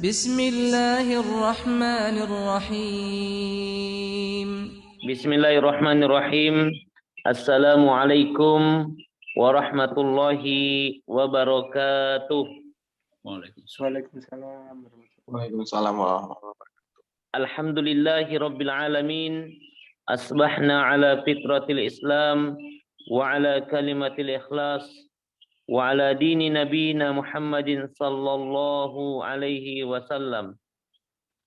بسم الله الرحمن الرحيم. Bismillahirrahmanirrahim. Assalamualaikum warahmatullahi wabarakatuh. Waalaikumsalam. Waalaikumsalam warahmatullahi wabarakatuh. Alhamdulillahi rabbil alamin. Asbahna ala fitratil Islam wa ala kalimatil ikhlas wa ala dini nabiyina Muhammadin sallallahu alaihi wasallam.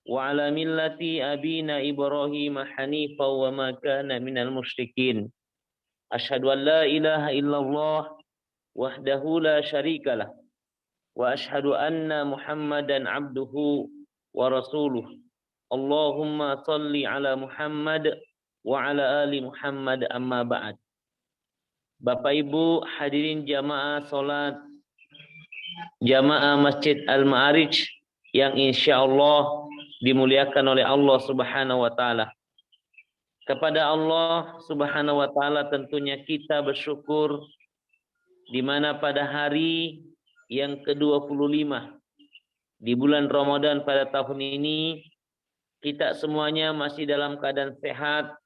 Wa ala millati abina Ibrahim hanifa wa ma kana minal musyrikin. Asyhadu an la ilaha illallah wahdahu la syarikalah wa asyhadu anna Muhammadan abduhu wa rasuluh. Allahumma salli ala Muhammad wa ala ali Muhammad, amma ba'd. Bapak Ibu hadirin jamaah salat jamaah Masjid Al-Ma'arij yang insyaallah dimuliakan oleh Allah Subhanahu wa taala. Kepada Allah Subhanahu wa taala tentunya kita bersyukur di mana pada hari yang ke-25 di bulan Ramadan pada tahun ini kita semuanya masih dalam keadaan sehat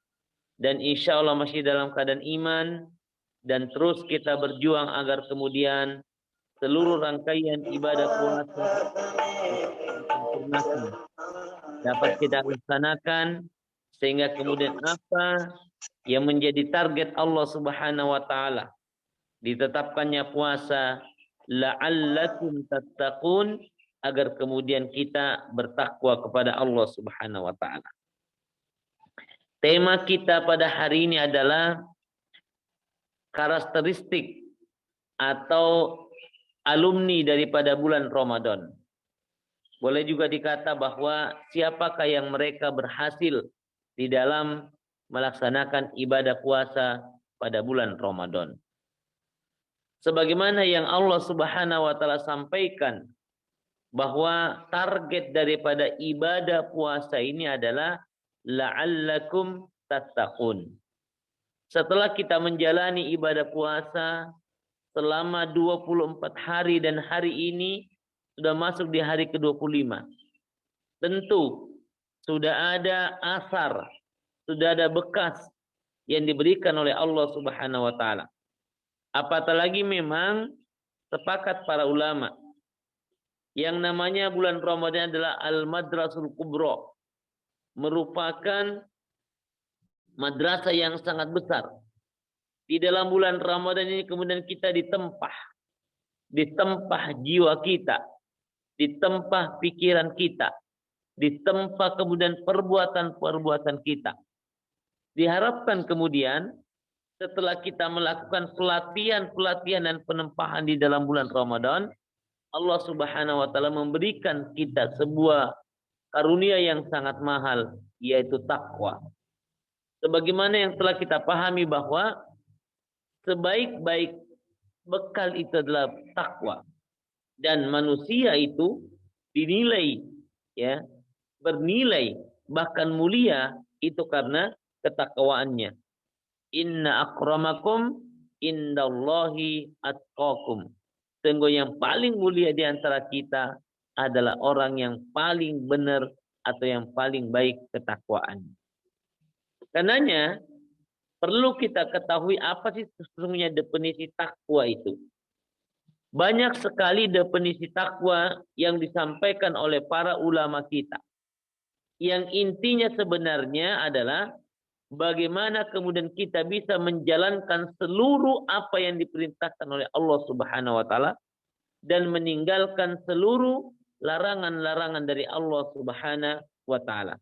dan insya Allah masih dalam keadaan iman, dan terus kita berjuang agar kemudian seluruh rangkaian ibadah puasa dapat kita laksanakan, sehingga kemudian apa yang menjadi target Allah Subhanahu wa taala ditetapkannya puasa, la'allakum tattaqun, agar kemudian kita bertakwa kepada Allah Subhanahu wa taala. Tema kita pada hari ini adalah karakteristik atau alumni daripada bulan Ramadan. Boleh juga dikata bahwa siapakah yang mereka berhasil di dalam melaksanakan ibadah puasa pada bulan Ramadan. Sebagaimana yang Allah Subhanahu wa taala sampaikan bahwa target daripada ibadah puasa ini adalah la'allakum tattaqun. Setelah kita menjalani ibadah puasa selama 24 hari dan hari ini sudah masuk di hari ke-25. Tentu sudah ada asar, sudah ada bekas yang diberikan oleh Allah Subhanahu wa taala. Apatah lagi memang sepakat para ulama yang namanya bulan Ramadan adalah Al-Madrasul Kubra, merupakan madrasah yang sangat besar. Di dalam bulan Ramadan ini kemudian kita ditempah jiwa kita, ditempah pikiran kita, ditempah kemudian perbuatan-perbuatan kita. Diharapkan kemudian setelah kita melakukan pelatihan dan penempahan di dalam bulan Ramadan, Allah Subhanahu wa taala memberikan kita sebuah karunia yang sangat mahal, yaitu takwa. Sebagaimana yang telah kita pahami bahwa sebaik-baik bekal itu adalah takwa, dan manusia itu dinilai, ya, bernilai bahkan mulia itu karena ketakwaannya. Inna akramakum indallahi atqakum. Sungguh yang paling mulia di antara kita adalah orang yang paling benar atau yang paling baik ketakwaan. Karenanya perlu kita ketahui apa sih sesungguhnya definisi takwa itu. Banyak sekali definisi takwa yang disampaikan oleh para ulama kita. Yang intinya sebenarnya adalah bagaimana kemudian kita bisa menjalankan seluruh apa yang diperintahkan oleh Allah Subhanahu wa taala dan meninggalkan seluruh larangan-larangan dari Allah Subhanahu wa taala.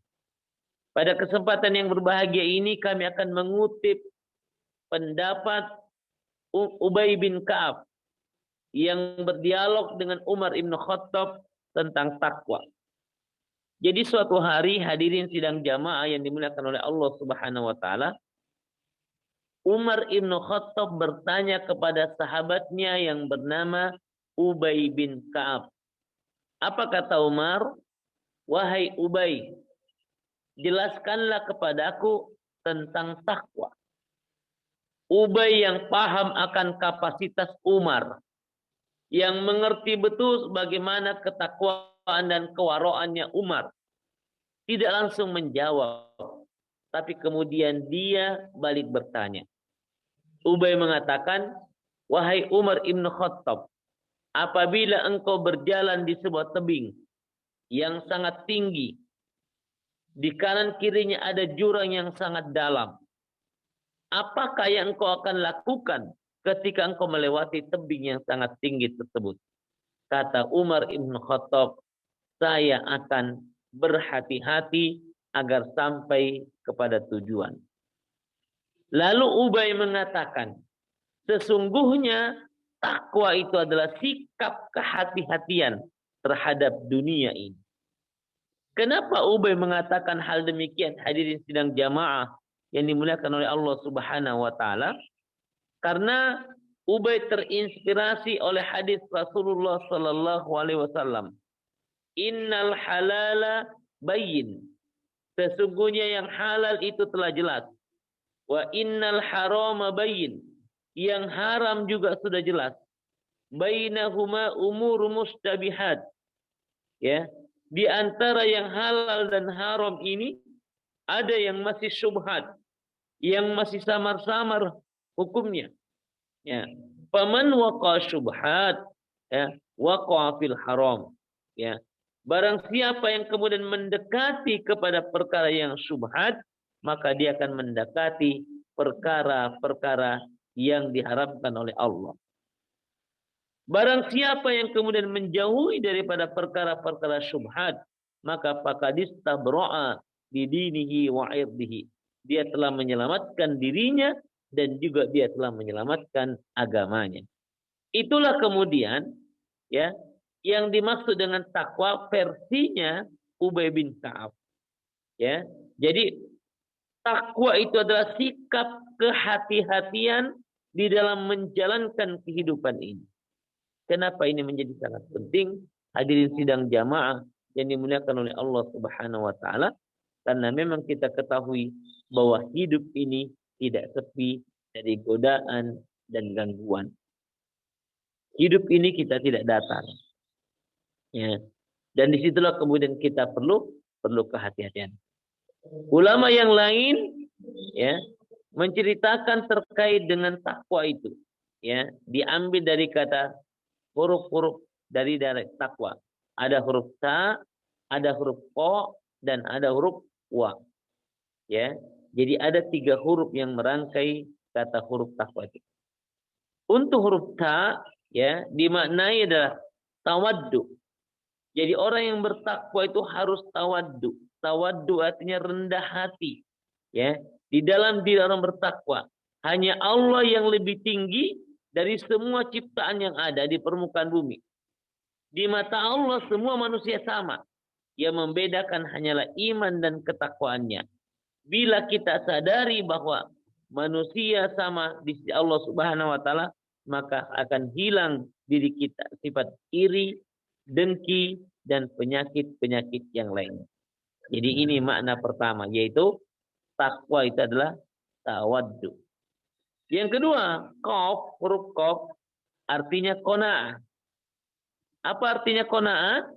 Pada kesempatan yang berbahagia ini kami akan mengutip pendapat Ubay bin Ka'ab yang berdialog dengan Umar ibn Khattab tentang takwa. Jadi suatu hari hadirin sidang jamaah yang dimuliakan oleh Allah Subhanahu wa taala, Umar ibn Khattab bertanya kepada sahabatnya yang bernama Ubay bin Ka'ab. Apa kata Umar? Wahai Ubay, jelaskanlah kepadaku tentang takwa. Ubay yang paham akan kapasitas Umar, yang mengerti betul bagaimana ketakwaan dan kewaroannya Umar. Tidak langsung menjawab, tapi kemudian dia balik bertanya. Ubay mengatakan, wahai Umar ibn Khattab, apabila engkau berjalan di sebuah tebing yang sangat tinggi, di kanan kirinya ada jurang yang sangat dalam, apakah yang engkau akan lakukan ketika engkau melewati tebing yang sangat tinggi tersebut? Kata Umar ibn Khattab, saya akan berhati-hati agar sampai kepada tujuan. Lalu Ubay mengatakan, sesungguhnya takwa itu adalah sikap kehati-hatian terhadap dunia ini. Kenapa Ubay mengatakan hal demikian? Hadirin sidang jamaah yang dimuliakan oleh Allah Subhanahu wa taala. Karena Ubay terinspirasi oleh hadis Rasulullah sallallahu alaihi wasallam. Innal halala bayyin. Sesungguhnya yang halal itu telah jelas. Wa innal harama bayyin. Yang haram juga sudah jelas. Bainahuma umur mustabihat. Ya, di antara yang halal dan haram ini ada yang masih syubhat, yang masih samar-samar hukumnya. Ya, faman waqa syubhat, ya, waqa fil haram. Ya, barang siapa yang kemudian mendekati kepada perkara yang syubhat, maka dia akan mendekati perkara-perkara yang diharamkan oleh Allah. Barang siapa yang kemudian menjauhi daripada perkara-perkara syubhat, maka faqadistabra'a bidinihi wa 'irdihi. Dia telah menyelamatkan dirinya dan juga dia telah menyelamatkan agamanya. Itulah kemudian ya yang dimaksud dengan takwa versinya Ubay bin Ka'ab. Ya. Jadi takwa itu adalah sikap kehati-hatian di dalam menjalankan kehidupan ini. Kenapa ini menjadi sangat penting? Hadirin sidang jamaah yang dimuliakan oleh Allah Subhanahu wa taala, karena memang kita ketahui bahwa hidup ini tidak sepi dari godaan dan gangguan. Hidup ini kita tidak datar. Ya. Dan disitulah kemudian kita perlu kehati-hatian. Ulama yang lain ya menceritakan terkait dengan takwa itu. Ya, diambil dari kata huruf-huruf dari takwa. Ada huruf ta, ada huruf ko, dan ada huruf wa. Ya, jadi ada 3 huruf yang merangkai kata huruf takwa itu. Untuk huruf ta, ya, dimaknai adalah tawaddu. Jadi orang yang bertakwa itu harus tawaddu. Tawaddu artinya rendah hati. Ya, di dalam diri orang bertakwa hanya Allah yang lebih tinggi dari semua ciptaan yang ada di permukaan bumi. Di mata Allah semua manusia sama. Yang membedakan hanyalah iman dan ketakwaannya. Bila kita sadari bahwa manusia sama di sisi Allah Subhanahu wa taala, maka akan hilang diri kita sifat iri, dengki, dan penyakit-penyakit yang lain. Jadi ini makna pertama, yaitu takwa itu adalah tawaddu. Yang kedua, qaf, huruf qaf artinya qanaah. Apa artinya qanaah?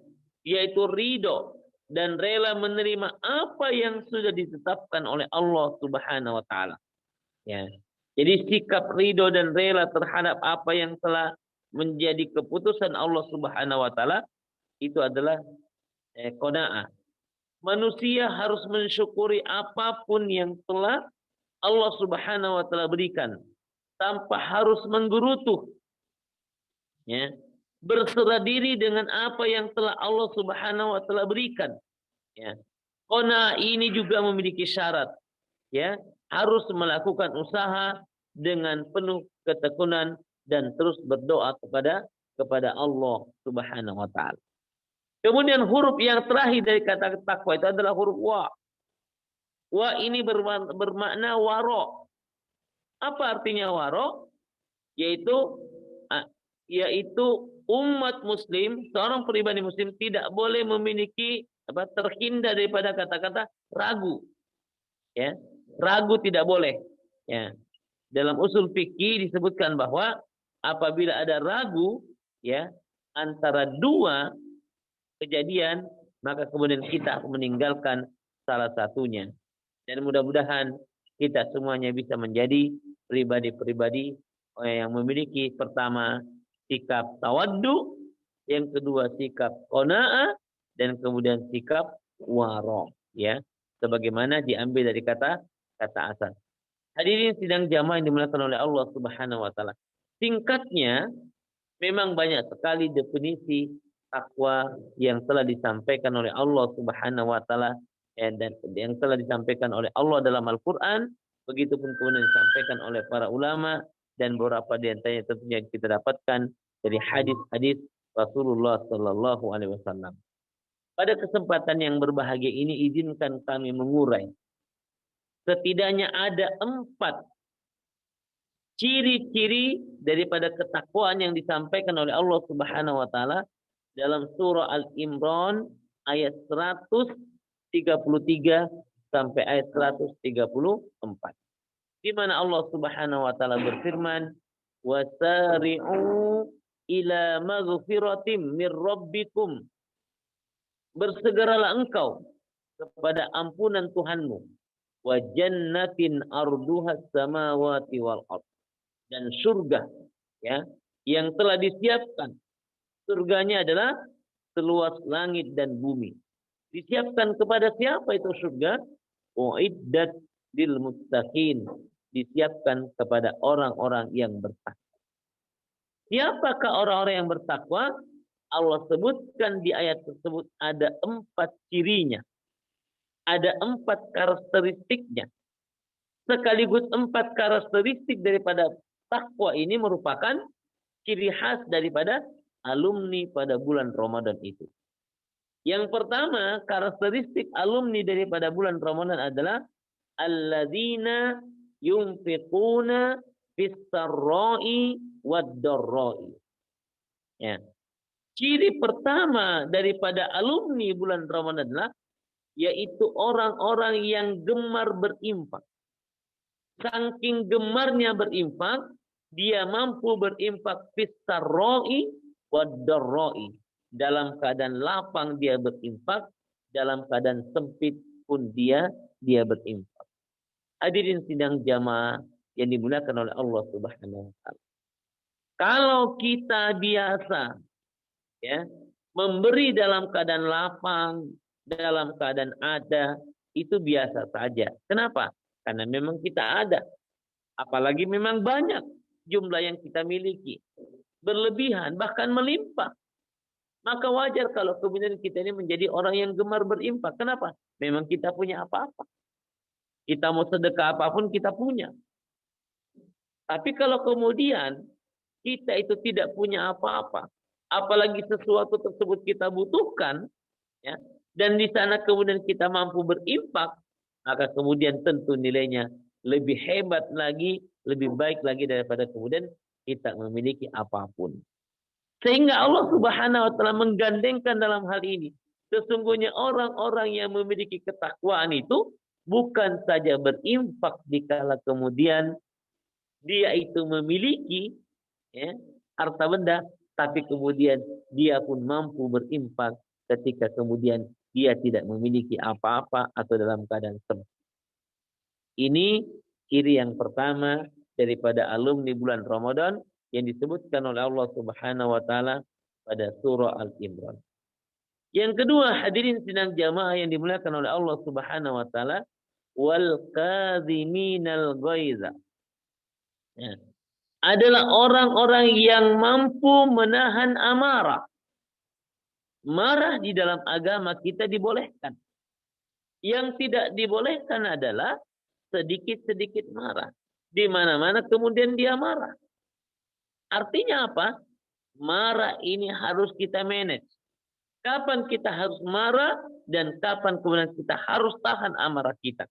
Yaitu ridho dan rela menerima apa yang sudah ditetapkan oleh Allah Subhanahu wa taala. Ya. Jadi sikap ridho dan rela terhadap apa yang telah menjadi keputusan Allah Subhanahu wa taala itu adalah qanaah. Manusia harus mensyukuri apapun yang telah Allah Subhanahu wa taala berikan tanpa harus menggerutu. Ya. Berserah diri dengan apa yang telah Allah Subhanahu wa taala berikan. Ya. Qanaah ini juga memiliki syarat. Ya, harus melakukan usaha dengan penuh ketekunan dan terus berdoa kepada Allah Subhanahu wa taala. Kemudian huruf yang terakhir dari kata takwa itu adalah huruf wa. Wa ini bermakna waro. Apa artinya waro? Yaitu umat muslim, seorang pribadi muslim tidak boleh memiliki terhindar daripada kata-kata ragu. Ya, ragu tidak boleh. Ya. Dalam usul fikih disebutkan bahwa apabila ada ragu ya antara dua kejadian, maka kemudian kita meninggalkan salah satunya. Dan mudah-mudahan kita semuanya bisa menjadi pribadi-pribadi yang memiliki pertama sikap tawaddu, yang kedua sikap qanaah, dan kemudian sikap wara, ya. Sebagaimana diambil dari kata asal. Hadirin sidang jamaah yang dimuliakan oleh Allah Subhanahu wa taala. Singkatnya, memang banyak sekali definisi takwa yang telah disampaikan oleh Allah Subhanahu wa taala dan yang telah disampaikan oleh Allah dalam Al-Qur'an, begitupun kemudian disampaikan oleh para ulama, dan beberapa di antaranya tentunya kita dapatkan dari hadis-hadis Rasulullah sallallahu alaihi wasallam. Pada kesempatan yang berbahagia ini izinkan kami mengurai setidaknya ada 4 ciri-ciri daripada ketakwaan yang disampaikan oleh Allah Subhanahu wa taala dalam surah Al-Imran ayat 133 sampai ayat 134. Di mana Allah Subhanahu wa taala berfirman, "Wasari'u ila maghfiratim mir rabbikum." Bersegeralah engkau kepada ampunan Tuhanmu, wa jannatin arduha samawati wal ardh, dan surga, ya, yang telah disiapkan. Surganya adalah seluas langit dan bumi. Disiapkan kepada siapa itu surga? Uiddat lil muttaqin. Disiapkan kepada orang-orang yang bertakwa. Siapakah orang-orang yang bertakwa? Allah sebutkan di ayat tersebut ada 4 cirinya. Ada 4 karakteristiknya. Sekaligus 4 karakteristik daripada takwa ini merupakan ciri khas daripada alumni pada bulan Ramadan itu. Yang pertama, karakteristik alumni daripada bulan Ramadan adalah alladzina yunfiquna fis-sarra'i wad-dharra'i. Ya. Ciri pertama daripada alumni bulan Ramadan adalah yaitu orang-orang yang gemar berinfak. Saking gemarnya berinfak, dia mampu berinfak fis-sarra'i wad-dharra'i. Dalam keadaan lapang dia berinfak, dalam keadaan sempit pun dia berinfak. Hadirin sidang jamaah yang dimuliakan oleh Allah Subhanahu wa taala. Kalau kita biasa, ya, memberi dalam keadaan lapang, dalam keadaan ada, itu biasa saja. Kenapa? Karena memang kita ada. Apalagi memang banyak jumlah yang kita miliki. Berlebihan, bahkan melimpah. Maka wajar kalau kemudian kita ini menjadi orang yang gemar berinfak. Kenapa? Memang kita punya apa-apa. Kita mau sedekah apapun kita punya. Tapi kalau kemudian kita itu tidak punya apa-apa, apalagi sesuatu tersebut kita butuhkan, ya, dan di sana kemudian kita mampu berinfak, maka kemudian tentu nilainya lebih hebat lagi, lebih baik lagi daripada kemudian kita memiliki apapun. Sehingga Allah Subhanahu wa taala menggandengkan dalam hal ini. Sesungguhnya orang-orang yang memiliki ketakwaan itu bukan saja berinfak dikala kemudian dia itu memiliki, ya, harta benda, tapi kemudian dia pun mampu berinfak ketika kemudian dia tidak memiliki apa-apa atau dalam keadaan sempit. Ini ciri yang pertama daripada alumni bulan Ramadan yang disebutkan oleh Allah Subhanahu wa taala pada surah Al-Imran. Yang kedua, hadirin sidang jamaah yang dimuliakan oleh Allah Subhanahu wa taala, wal kadhiminal ghaiza. Ya. Adalah orang-orang yang mampu menahan amarah. Marah di dalam agama kita dibolehkan. Yang tidak dibolehkan adalah sedikit-sedikit marah. Di mana-mana kemudian dia marah. Artinya apa? Marah ini harus kita manage. Kapan kita harus marah dan kapan kemudian kita harus tahan amarah kita.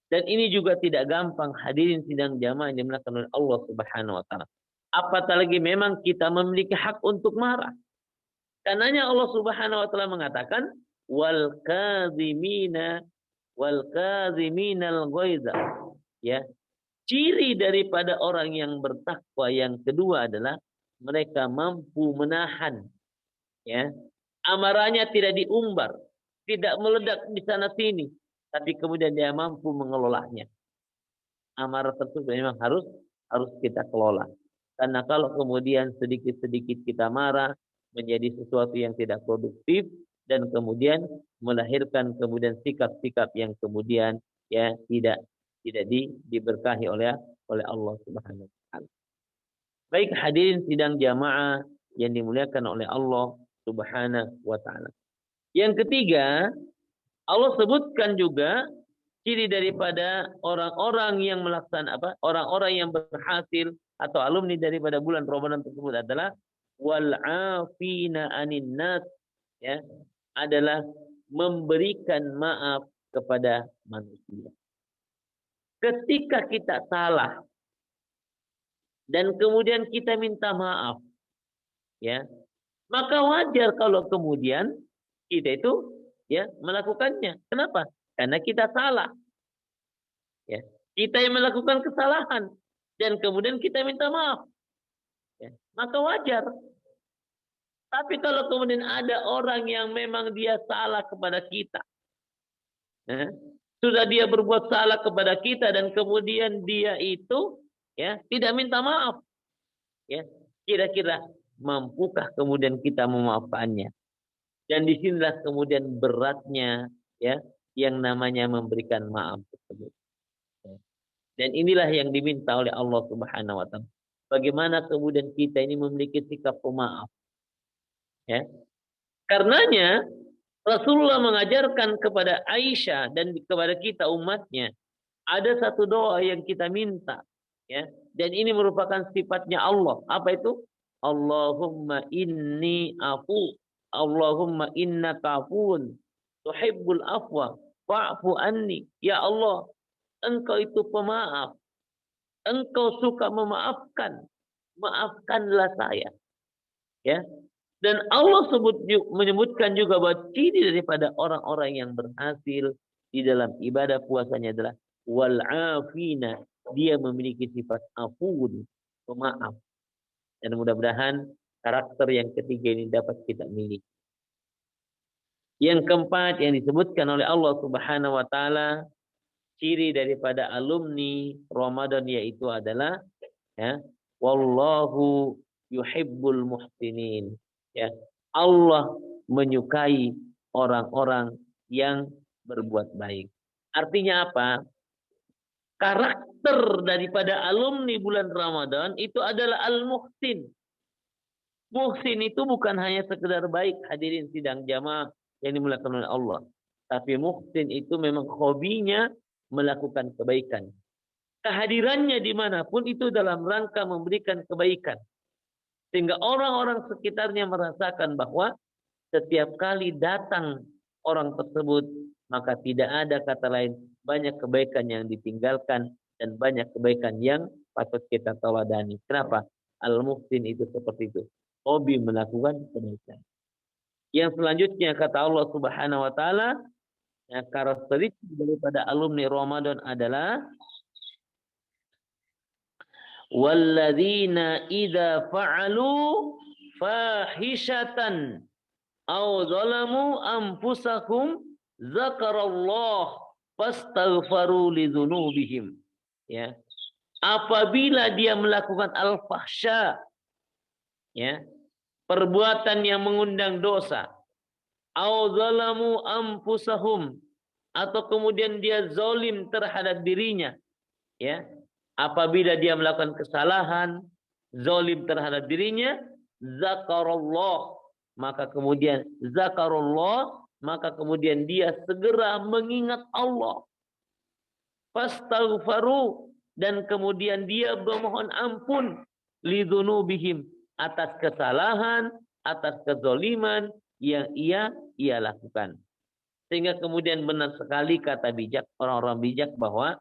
Dan ini juga tidak gampang, hadirin sidang jamaah yang dimuliakan oleh Allah Subhanahu wa taala. Apatah lagi memang kita memiliki hak untuk marah. Karenanya Allah Subhanahu wa taala mengatakan wal kadhiminal ghaiza. Ya. Ciri daripada orang yang bertakwa yang kedua adalah mereka mampu menahan, ya, Amarahnya tidak diumbar, tidak meledak di sana sini, tapi kemudian dia mampu mengelolanya. Amarah tersebut memang harus kita kelola. Karena kalau kemudian sedikit-sedikit kita marah menjadi sesuatu yang tidak produktif dan kemudian melahirkan kemudian sikap-sikap yang kemudian ya tidak diberkahi oleh Allah Subhanahu wa taala. Baik hadirin sidang jamaah yang dimuliakan oleh Allah Subhanahu wa taala. Yang ketiga, Allah sebutkan juga ciri daripada orang-orang yang orang-orang yang berhasil atau alumni daripada bulan Ramadan tersebut adalah wal afina anin nas, ya, adalah memberikan maaf kepada manusia. Ketika kita salah dan kemudian kita minta maaf, ya, maka wajar kalau kemudian kita itu ya melakukannya. Kenapa? Karena kita salah. Ya, kita yang melakukan kesalahan dan kemudian kita minta maaf. Ya, maka wajar. Tapi kalau kemudian ada orang yang memang dia salah kepada kita, ya, sudah dia berbuat salah kepada kita dan kemudian dia itu ya tidak minta maaf, ya, kira-kira mampukah kemudian kita memaafkannya? Dan disinilah kemudian beratnya ya yang namanya memberikan maaf tersebut. Dan inilah yang diminta oleh Allah Subhanahu wa taala. Bagaimana kemudian kita ini memiliki sikap pemaaf. Ya. Karenanya Rasulullah mengajarkan kepada Aisyah dan kepada kita umatnya, ada satu doa yang kita minta, ya. Dan ini merupakan sifatnya Allah. Apa itu? Allahumma inni afu. Allahumma innaka afuun tuhibbul afwa fa'fu anni. Ya Allah, Engkau itu pemaaf. Engkau suka memaafkan. Maafkanlah saya. Ya. Dan Allah menyebutkan juga bahwa ciri daripada orang-orang yang berhasil di dalam ibadah puasanya adalah wal afina. Dia memiliki sifat afun, pemaaf. Dan mudah-mudahan karakter yang ketiga ini dapat kita miliki. Yang keempat yang disebutkan oleh Allah Subhanahu wa taala, ciri daripada alumni Ramadan yaitu adalah ya, wallahu yuhibbul muhsinin. Ya, Allah menyukai orang-orang yang berbuat baik. Artinya apa? Karakter daripada alumni bulan Ramadan itu adalah al-muhsin. Muhsin itu bukan hanya sekedar baik, hadirin sidang jamaah yang dimuliakan oleh Allah. Tapi muhsin itu memang hobinya melakukan kebaikan. Kehadirannya dimanapun itu dalam rangka memberikan kebaikan. Sehingga orang-orang sekitarnya merasakan bahwa setiap kali datang orang tersebut, maka tidak ada kata lain, banyak kebaikan yang ditinggalkan dan banyak kebaikan yang patut kita taladani. Kenapa? Al-muhsin itu seperti itu. Hobi melakukan kebaikan. Yang selanjutnya kata Allah Subhanahu wa taala, ya, karakteristik daripada alumni Ramadan adalah walladzina idza fa'alu fahishatan aw zalamu anfusahum zakarallah fastaghfaru lidzunubihim. Ya. Apabila dia melakukan al-fahsya, ya, perbuatan yang mengundang dosa, au zalamu anfusahum, atau kemudian dia zalim terhadap dirinya, ya, apabila dia melakukan kesalahan, zalim terhadap dirinya, zakarallah, maka kemudian dia segera mengingat Allah, fastaghfaru, dan kemudian dia memohon ampun lidzunubihim, atas kesalahan, atas kezaliman yang ia lakukan. Sehingga kemudian benar sekali kata bijak, orang-orang bijak, bahwa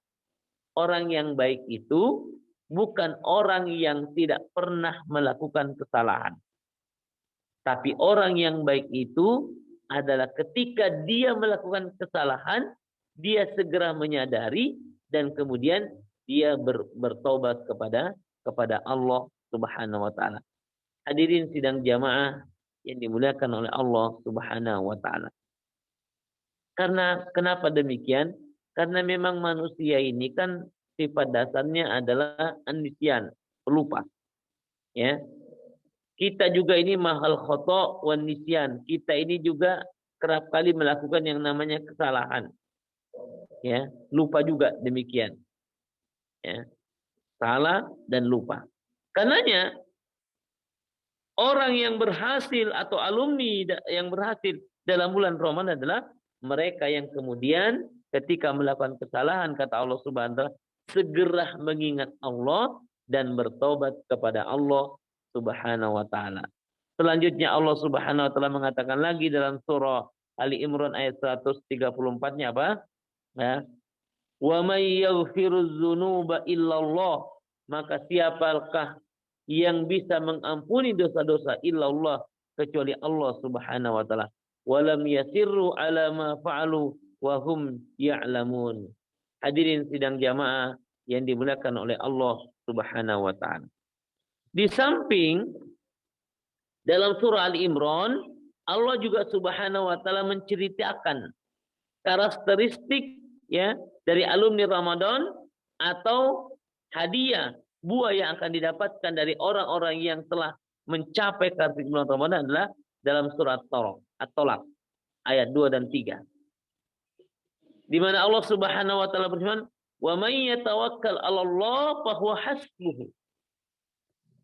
orang yang baik itu bukan orang yang tidak pernah melakukan kesalahan. Tapi orang yang baik itu adalah ketika dia melakukan kesalahan, dia segera menyadari dan kemudian dia bertobat kepada Allah Subhanahu wa taala. Hadirin sidang jamaah yang dimuliakan oleh Allah Subhanahu wa taala. Karena kenapa demikian? Karena memang manusia ini kan sifat dasarnya adalah nisyan, pelupa. Ya. Kita juga ini mahal khoto wan nisyan. Kita ini juga kerap kali melakukan yang namanya kesalahan. Ya, lupa juga demikian. Ya. Salah dan lupa. Karenanya orang yang berhasil atau alumni yang berhasil dalam bulan Ramadan adalah mereka yang kemudian ketika melakukan kesalahan, kata Allah Subhanahu wa taala, segera mengingat Allah dan bertobat kepada Allah Subhanahu wa taala. Selanjutnya Allah Subhanahu wa taala mengatakan lagi dalam surah Ali Imran ayat 134-nya apa? Ya. Wa may yaghfiruz dzunuba illallah, maka siapakah yang bisa mengampuni dosa-dosa illallah kecuali Allah Subhanahu wa taala. Walam yasirru ala ma fa'alu wa hum ya'lamun. Hadirin sidang jamaah yang dimuliakan oleh Allah Subhanahu wa taala. Di samping dalam surah Ali Imran, Allah juga Subhanahu wa taala menceritakan karakteristik ya dari alumni Ramadan atau hadiah buah yang akan didapatkan dari orang-orang yang telah mencapai karakteristik bulan Ramadan adalah dalam surat At-Tolak ayat 2 dan 3. Di mana Allah Subhanahu wa taala berfirman, "Wa may yatawakkal 'ala Allah fa huwa hasbuh."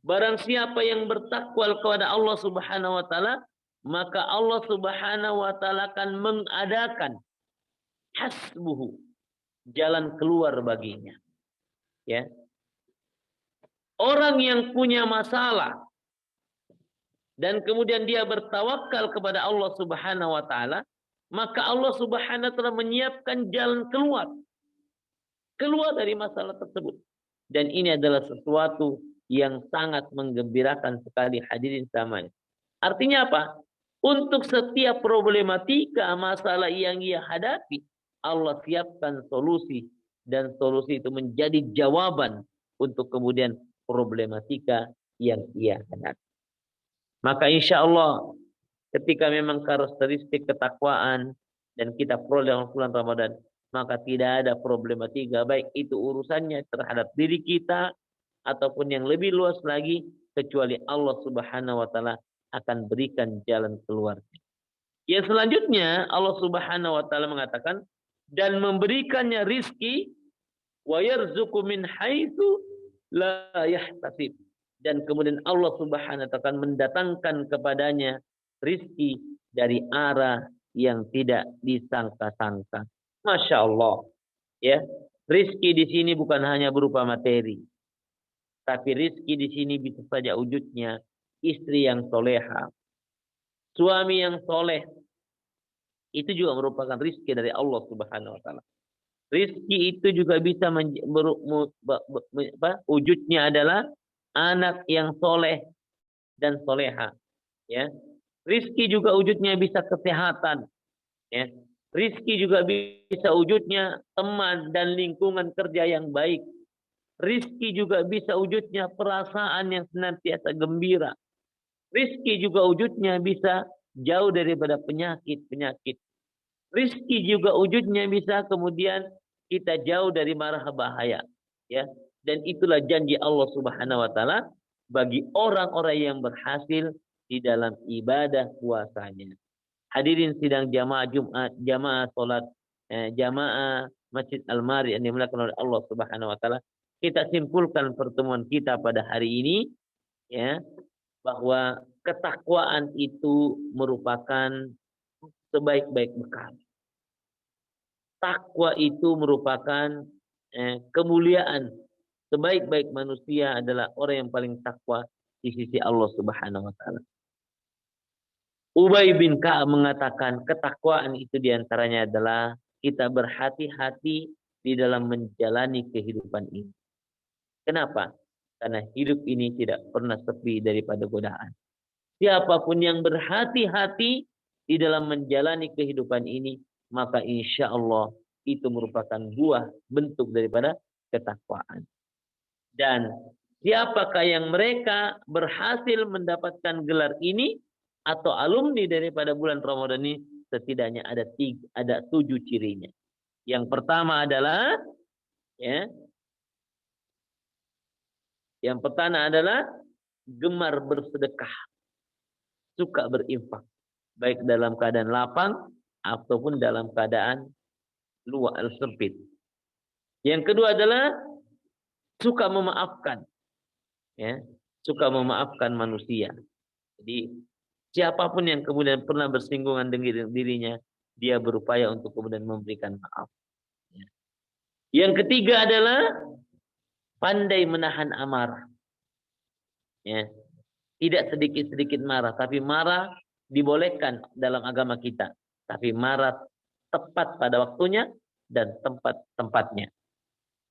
Barang siapa yang bertakwa kepada Allah Subhanahu wa taala, maka Allah Subhanahu wa taala akan mengadakan hasbuhu, jalan keluar baginya. Ya. Orang yang punya masalah dan kemudian dia bertawakal kepada Allah Subhanahu wa taala, maka Allah Subhanahu wa taala menyiapkan jalan keluar dari masalah tersebut. Dan ini adalah sesuatu yang sangat menggembirakan sekali, hadirin sekalian. Artinya apa? Untuk setiap problematika masalah yang ia hadapi, Allah siapkan solusi, dan solusi itu menjadi jawaban untuk kemudian problematika yang ia hadapi. Maka insya Allah ketika memang karakteristik ketakwaan dan kita peroleh dalam bulan Ramadan, maka tidak ada problematika baik itu urusannya terhadap diri kita ataupun yang lebih luas lagi, kecuali Allah Subhanahu wa taala akan berikan jalan keluar. Yang selanjutnya Allah Subhanahu wa taala mengatakan dan memberikannya rizki wa yarzuqu min haitsu la yahtasib. Dan kemudian Allah Subhanahu wa taala akan mendatangkan kepadanya rizki dari arah yang tidak disangka-sangka. Masya Allah. Ya, rizki di sini bukan hanya berupa materi, tapi rizki di sini bisa saja wujudnya istri yang soleha, suami yang soleh. Itu juga merupakan rizki dari Allah Subhanahu wa taala. Rizki itu juga bisa wujudnya adalah anak yang soleh dan soleha. Ya, rizki juga wujudnya bisa kesehatan. Ya, rizki juga bisa wujudnya teman dan lingkungan kerja yang baik. Rizki juga bisa wujudnya perasaan yang senantiasa gembira. Rizki juga wujudnya bisa jauh daripada penyakit-penyakit. Rizki juga wujudnya bisa kemudian kita jauh dari mara bahaya. Ya, dan itulah janji Allah Subhanahu wa taala bagi orang-orang yang berhasil di dalam ibadah puasanya. Hadirin sidang jamaah Jumat, jamaah salat, jamaah Masjid Al-Mari yang dimuliakan oleh Allah Subhanahu wa taala. Kita simpulkan pertemuan kita pada hari ini ya, bahwa ketakwaan itu merupakan sebaik-baik bekal. Takwa itu merupakan kemuliaan. Sebaik-baik manusia adalah orang yang paling takwa di sisi Allah Subhanahu wa taala. Ubay bin Ka'ab mengatakan ketakwaan itu diantaranya adalah kita berhati-hati di dalam menjalani kehidupan ini. Kenapa? Karena hidup ini tidak pernah sepi daripada godaan. Siapapun yang berhati-hati di dalam menjalani kehidupan ini, maka insya Allah itu merupakan buah bentuk daripada ketakwaan. Dan siapakah yang mereka berhasil mendapatkan gelar ini? atau alumni daripada bulan Ramadan ini setidaknya ada 7 cirinya. Yang pertama adalah ya, yang pertama adalah gemar bersedekah, suka berinfak, baik dalam keadaan lapang ataupun dalam keadaan luas sempit. Yang kedua adalah suka memaafkan, ya, suka memaafkan manusia. Jadi siapapun yang kemudian pernah bersinggungan dengan dirinya, dia berupaya untuk kemudian memberikan maaf. Yang ketiga adalah pandai menahan amarah. Ya. Tidak sedikit-sedikit marah, tapi marah dibolehkan dalam agama kita. Tapi marah tepat pada waktunya dan tempat-tempatnya.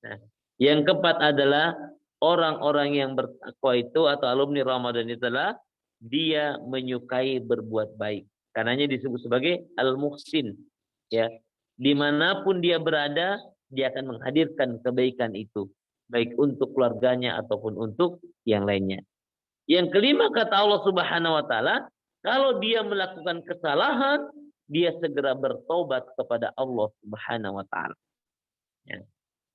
Nah, yang keempat adalah orang-orang yang bertakwa itu atau alumni Ramadan itu adalah dia menyukai berbuat baik. Karenanya disebut sebagai al-muhsin. Ya. Dimanapun dia berada, dia akan menghadirkan kebaikan itu. Baik untuk keluarganya ataupun untuk yang lainnya. Yang kelima kata Allah Subhanahu wa taala, kalau dia melakukan kesalahan, dia segera bertobat kepada Allah Subhanahu wa taala. Ya.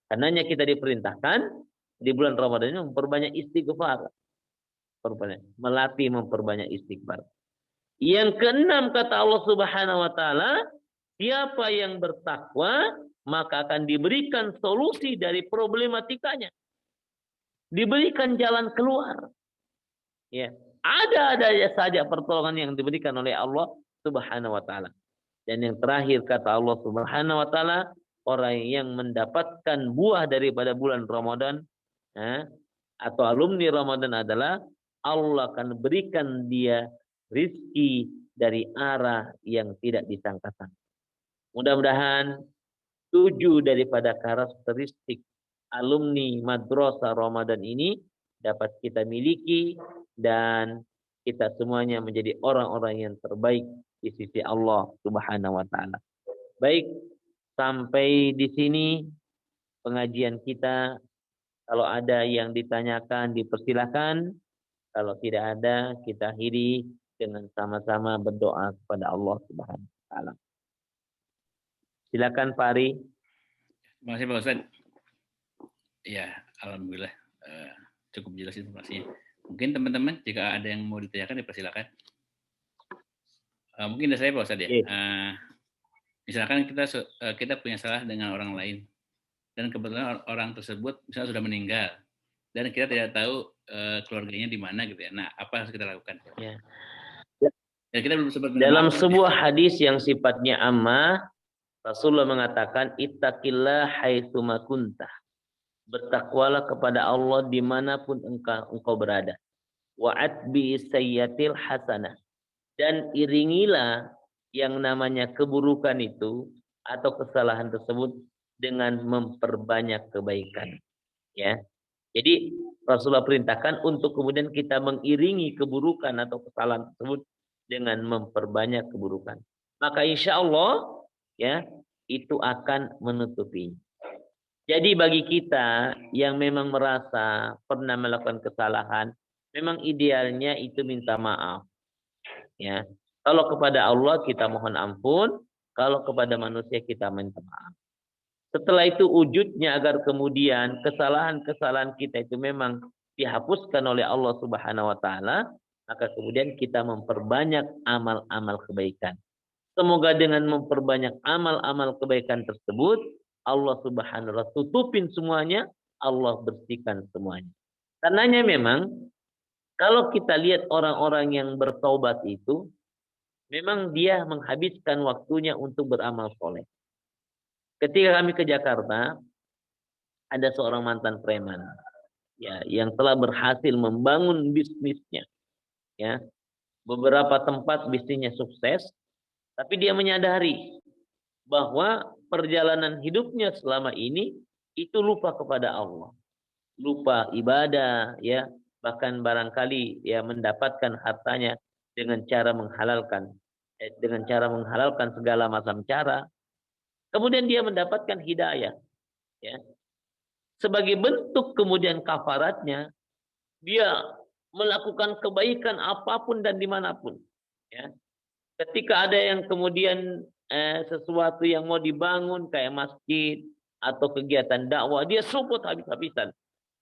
Karenanya kita diperintahkan di bulan Ramadan ini memperbanyak istighfar. Memperbanyak istighfar. Yang keenam kata Allah Subhanahu wa taala, siapa yang bertakwa maka akan diberikan solusi dari problematikanya. Diberikan jalan keluar. Ya, ada saja pertolongan yang diberikan oleh Allah Subhanahu wa taala. Dan yang terakhir kata Allah Subhanahu wa taala, orang yang mendapatkan buah daripada bulan Ramadan atau alumni Ramadan adalah Allah akan berikan dia rizki dari arah yang tidak disangka-sangka. Mudah-mudahan 7 daripada karakteristik alumni Madrasah Ramadan ini dapat kita miliki dan kita semuanya menjadi orang-orang yang terbaik di sisi Allah Subhanahu wa taala. Baik, sampai di sini pengajian kita. Kalau ada yang ditanyakan dipersilakan. Kalau tidak ada, kita akhiri dengan sama-sama berdoa kepada Allah Subhanahu wa taala. Silakan Pak Ari. Terima kasih Pak Ustaz. Ya, alhamdulillah cukup jelas informasinya. Mungkin teman-teman jika ada yang mau ditanyakan dipersilakan. Mungkin dari saya Pak Ustaz ya. Misalkan kita punya salah dengan orang lain dan kebetulan orang tersebut misalnya sudah meninggal dan kita tidak tahu keluarganya di mana gitu ya. Nah, apa harus kita lakukan? Ya. Dan kita belum sempat dalam sebuah hadis yang sifatnya ammah, Rasulullah mengatakan ittaqillah haitsu ma kunta. Bertakwalah kepada Allah dimanapun engkau berada. Wa'atbi sayyatil hasanah. Dan iringilah yang namanya keburukan itu atau kesalahan tersebut dengan memperbanyak kebaikan. Ya. Jadi Rasulullah perintahkan untuk kemudian kita mengiringi keburukan atau kesalahan tersebut dengan memperbanyak keburukan. Maka insya Allah ya itu akan menutupi. Jadi bagi kita yang memang merasa pernah melakukan kesalahan, memang idealnya itu minta maaf. Ya. Kalau kepada Allah kita mohon ampun, kalau kepada manusia kita minta maaf. Setelah itu wujudnya agar kemudian kesalahan-kesalahan kita itu memang dihapuskan oleh Allah Subhanahu wa taala, maka kemudian kita memperbanyak amal-amal kebaikan. Semoga dengan memperbanyak amal-amal kebaikan tersebut, Allah Subhanahu wa taala tutupin semuanya, Allah bersihkan semuanya. Karenanya memang kalau kita lihat orang-orang yang bertaubat itu, memang dia menghabiskan waktunya untuk beramal soleh. Ketika kami ke Jakarta, ada seorang mantan preman, ya, yang telah berhasil membangun bisnisnya, ya, beberapa tempat bisnisnya sukses, tapi dia menyadari bahwa perjalanan hidupnya selama ini itu lupa kepada Allah, lupa ibadah, ya, bahkan barangkali ya mendapatkan hartanya dengan cara menghalalkan segala macam cara. Kemudian dia mendapatkan hidayah, ya. Sebagai bentuk kemudian kafaratnya, dia melakukan kebaikan apapun dan dimanapun. Ya. Ketika ada yang kemudian sesuatu yang mau dibangun kayak masjid atau kegiatan dakwah, dia support habis-habisan.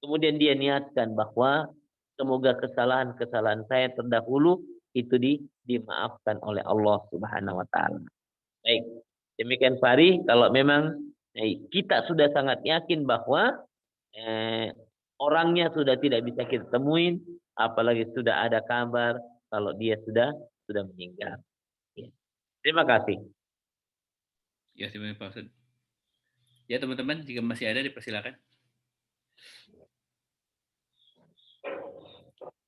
Kemudian dia niatkan bahwa semoga kesalahan-kesalahan saya terdahulu itu dimaafkan oleh Allah Subhanahu wa taala. Baik. Demikian Fahri, kalau memang kita sudah sangat yakin bahwa orangnya sudah tidak bisa kita temuin, apalagi sudah ada kabar kalau dia sudah meninggal. Ya. Terima kasih. Ya, terima kasih Pak Ustadz. Ya teman-teman, jika masih ada dipersilakan.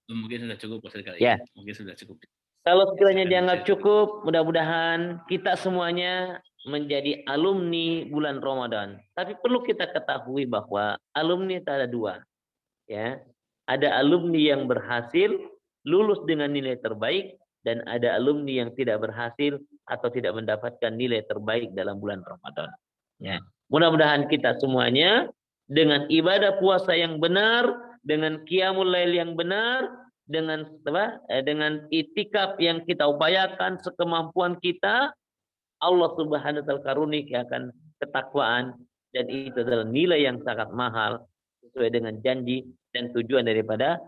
Mungkin sudah cukup Pak Ustadz kali Ya. ini. Mungkin sudah cukup. Kalau sekiranya dianggap cukup, mudah-mudahan kita semuanya menjadi alumni bulan Ramadan. Tapi perlu kita ketahui bahwa alumni itu ada dua. Ya. Ada alumni yang berhasil lulus dengan nilai terbaik, dan ada alumni yang tidak berhasil atau tidak mendapatkan nilai terbaik dalam bulan Ramadan. Ya. Mudah-mudahan kita semuanya dengan ibadah puasa yang benar, dengan qiyamul lail yang benar, dengan itikaf yang kita upayakan sekemampuan kita, Allah Subhanahu wa taala karuniakan ketakwaan, dan itu adalah nilai yang sangat mahal sesuai dengan janji dan tujuan daripada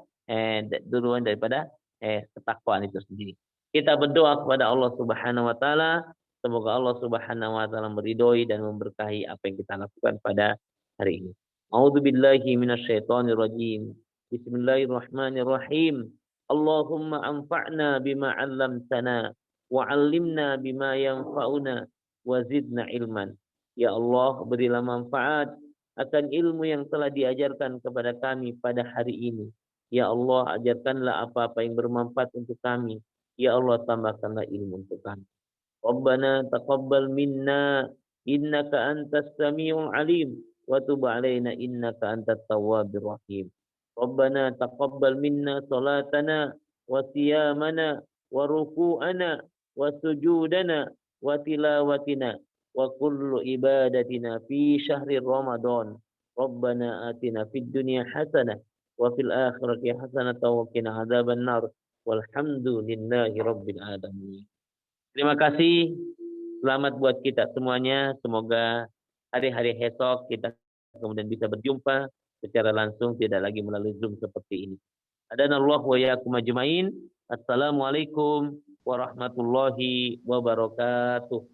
ketakwaan itu sendiri. Kita berdoa kepada Allah Subhanahu wa taala, semoga Allah Subhanahu wa taala meridhoi dan memberkahi apa yang kita lakukan pada hari ini. A'udzubillahi minasyaitonir rajim. Bismillahirrahmanirrahim. Allahumma anfa'na bima 'allamtana wa 'allimna bima yanfa'una wa zidna ilman. Ya Allah, berilah manfaat akan ilmu yang telah diajarkan kepada kami pada hari ini. Ya Allah, ajarkanlah apa-apa yang bermanfaat untuk kami. Ya Allah, tambahkanlah ilmu untuk kami. Rabbana taqabbal minna innaka antas samiul alim wa tub alaina innaka antat tawwabur rahim. Rabbana taqabbal minna salatana wa siyamana wa ruku'ana wa sujudana wa tilawatina wa kullu ibadatina fi syahri Ramadan. Rabbana atina fid dunya hasanah wa fil akhirati hasanah wa qina adzaban nar. Walhamdulillahi rabbil alamin. Terima kasih. Selamat buat kita semuanya. Semoga hari-hari esok kita kemudian bisa berjumpa secara langsung, tidak lagi melalui Zoom seperti ini. Adanallahu wa iyyakum ajmain. Assalamualaikum warahmatullahi wabarakatuh.